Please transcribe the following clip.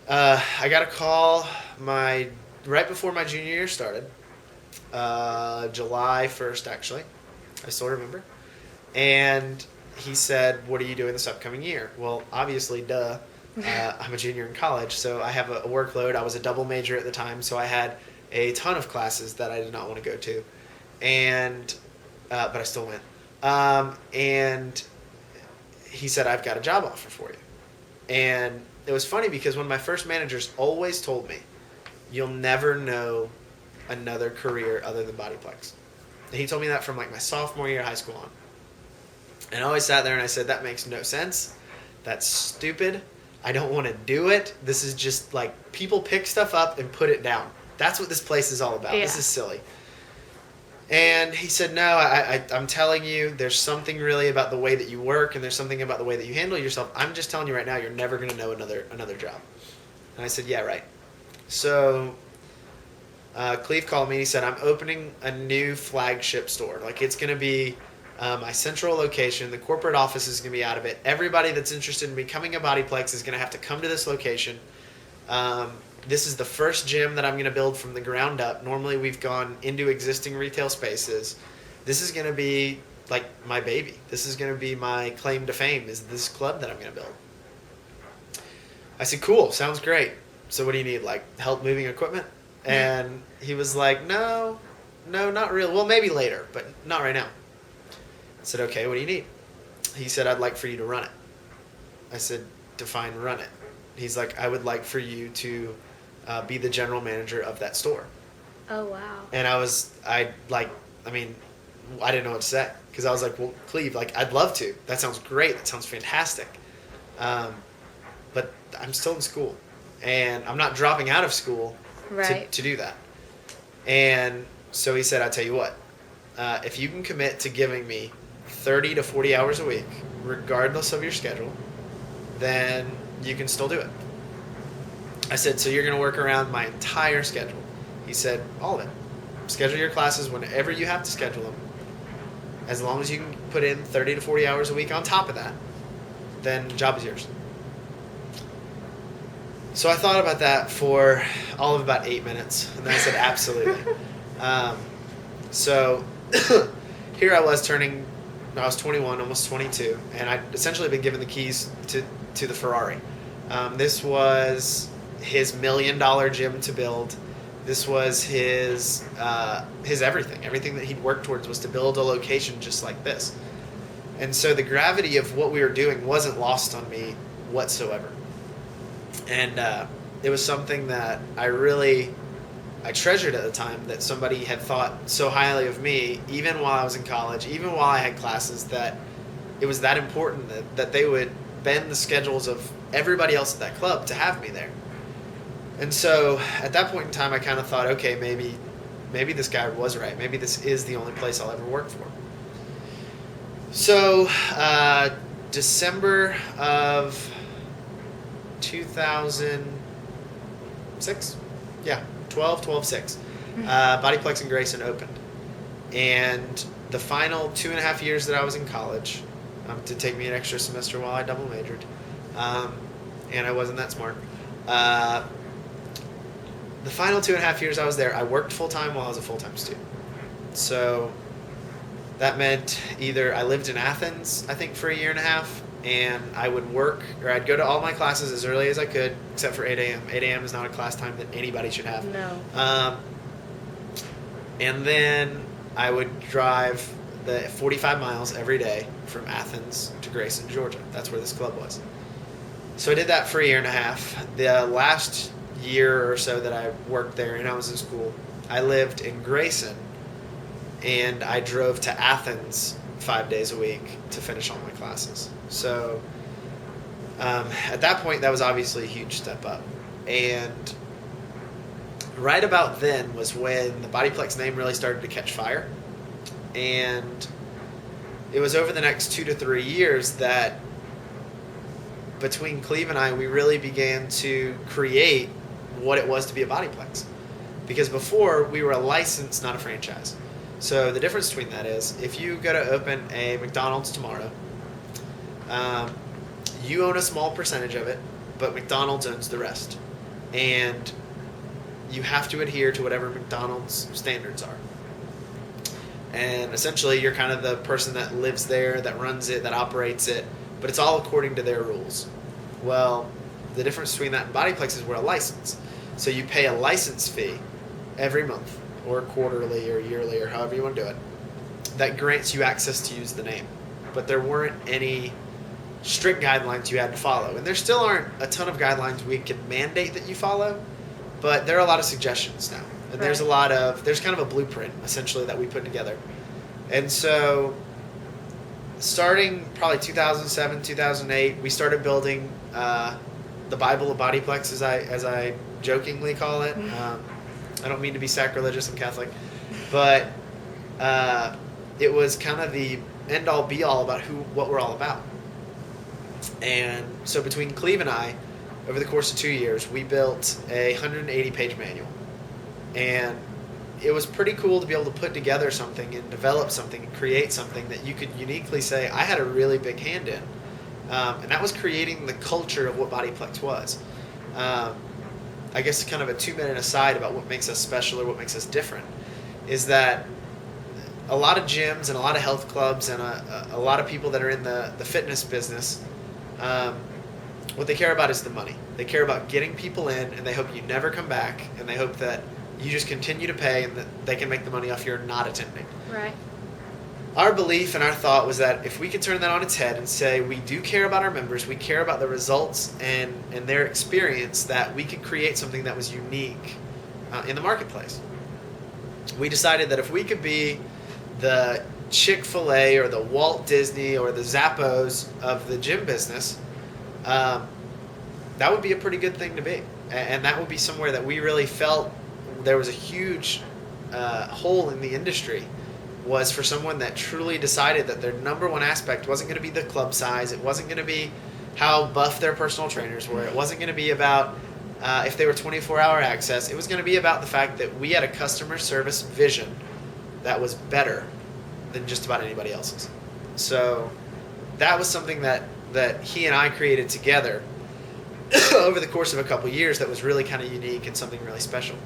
I got a call right before my junior year started, July 1st, actually. I still remember. And he said, "What are you doing this upcoming year?" Well, obviously, duh. I'm a junior in college, so I have a workload. I was a double major at the time, so I had a ton of classes that I did not want to go to, and but I still went. And he said, "I've got a job offer for you." And it was funny because one of my first managers always told me, "You'll never know another career other than Bodyplex." And he told me that from like my sophomore year of high school on. And I always sat there and I said, "That makes no sense. That's stupid. I don't want to do it. This is just like people pick stuff up and put it down. That's what this place is all about. Yeah. This is silly." And he said, "No, I'm telling you, there's something really about the way that you work, and there's something about the way that you handle yourself. I'm just telling you right now, you're never going to know another job." And I said, "Yeah, right." So Cleve called me and he said, "I'm opening a new flagship store. Like, it's going to be my central location. The corporate office is going to be out of it. Everybody that's interested in becoming a Bodyplex is going to have to come to this location. This is the first gym that I'm going to build from the ground up. Normally we've gone into existing retail spaces. This is going to be like my baby. This is going to be my claim to fame, is this club that I'm going to build." I said, "Cool, sounds great. So what do you need, like help moving equipment?" And he was like, no, not really. Well, maybe later, but not right now." I said, "Okay, what do you need?" He said, "I'd like for you to run it." I said, "Define run it." He's like, "I would like for you to be the general manager of that store." Oh, wow. And I didn't know what to say. Because I was like, "Well, Cleve, like, I'd love to. That sounds great. That sounds fantastic. But I'm still in school. And I'm not dropping out of school Right. to do that." And so he said, "I'll tell you what. If you can commit to giving me 30 to 40 hours a week, regardless of your schedule, then you can still do it." I said, "So you're going to work around my entire schedule?" He said, "All of it. Schedule your classes whenever you have to schedule them. As long as you can put in 30 to 40 hours a week on top of that, then the job is yours." So I thought about that for all of about 8 minutes, and then I said, "Absolutely." So here I was I was 21, almost 22, and I'd essentially been given the keys to the Ferrari. This was his $1 million gym to build. This was his everything. Everything that he'd worked towards was to build a location just like this. And so the gravity of what we were doing wasn't lost on me whatsoever. And it was something that I treasured at the time, that somebody had thought so highly of me, even while I was in college, even while I had classes, that it was that important that they would bend the schedules of everybody else at that club to have me there. And so at that point in time, I kind of thought, okay, maybe this guy was right. Maybe this is the only place I'll ever work for. So December of 2006, yeah, 12/6, Bodyplex in Grayson opened. And the final 2.5 years that I was in college, to take me an extra semester while I double majored, and I wasn't that smart. The final 2.5 years I was there, I worked full-time while I was a full-time student. So that meant either I lived in Athens, I think, for 1.5 years, and I would work, or I'd go to all my classes as early as I could, except for 8 a.m. 8 a.m. is not a class time that anybody should have. No. And then I would drive the 45 miles every day from Athens to Grayson, Georgia. That's where this club was. So I did that for 1.5 years. The last year or so that I worked there and I was in school, I lived in Grayson, and I drove to Athens 5 days a week to finish all my classes. So at that point, that was obviously a huge step up. And right about then was when the Bodyplex name really started to catch fire. And it was over the next 2 to 3 years that between Cleve and I, we really began to create what it was to be a Bodyplex. Because before, we were a license, not a franchise. So the difference between that is, if you go to open a McDonald's tomorrow, you own a small percentage of it, but McDonald's owns the rest. and you have to adhere to whatever McDonald's standards are. And essentially, you're kind of the person that lives there, that runs it, that operates it, but it's all according to their rules. Well, the difference between that and Bodyplex is we're a license. So you pay a license fee every month, or quarterly, or yearly, or however you want to do it, that grants you access to use the name. But there weren't any strict guidelines you had to follow. And there still aren't a ton of guidelines we can mandate that you follow, but there are a lot of suggestions now. And there's there's kind of a blueprint, essentially, that we put together. And so, starting probably 2007, 2008, we started building the Bible of Bodyplex, as I jokingly call it. I don't mean to be sacrilegious, I'm Catholic. But it was kind of the end-all, be-all about what we're all about. And so between Cleve and I, over the course of 2 years, we built a 180-page manual. And it was pretty cool to be able to put together something and develop something and create something that you could uniquely say, I had a really big hand in. And that was creating the culture of what Bodyplex was. I guess kind of a 2-minute aside about what makes us special or what makes us different is that a lot of gyms and a lot of health clubs and a lot of people that are in the fitness business, what they care about is the money. They care about getting people in, and they hope you never come back, and they hope that you just continue to pay and that they can make the money off your not attending. Right. Our belief and our thought was that if we could turn that on its head and say we do care about our members, we care about the results and their experience, that we could create something that was unique in the marketplace. We decided that if we could be the Chick-fil-A or the Walt Disney or the Zappos of the gym business, that would be a pretty good thing to be. And that would be somewhere that we really felt there was a huge hole in the industry, was for someone that truly decided that their number one aspect wasn't going to be the club size. It wasn't going to be how buff their personal trainers were. It wasn't going to be about if they were 24-hour access. It was going to be about the fact that we had a customer service vision that was better than just about anybody else's. So that was something that he and I created together over the course of a couple years that was really kind of unique and something really special.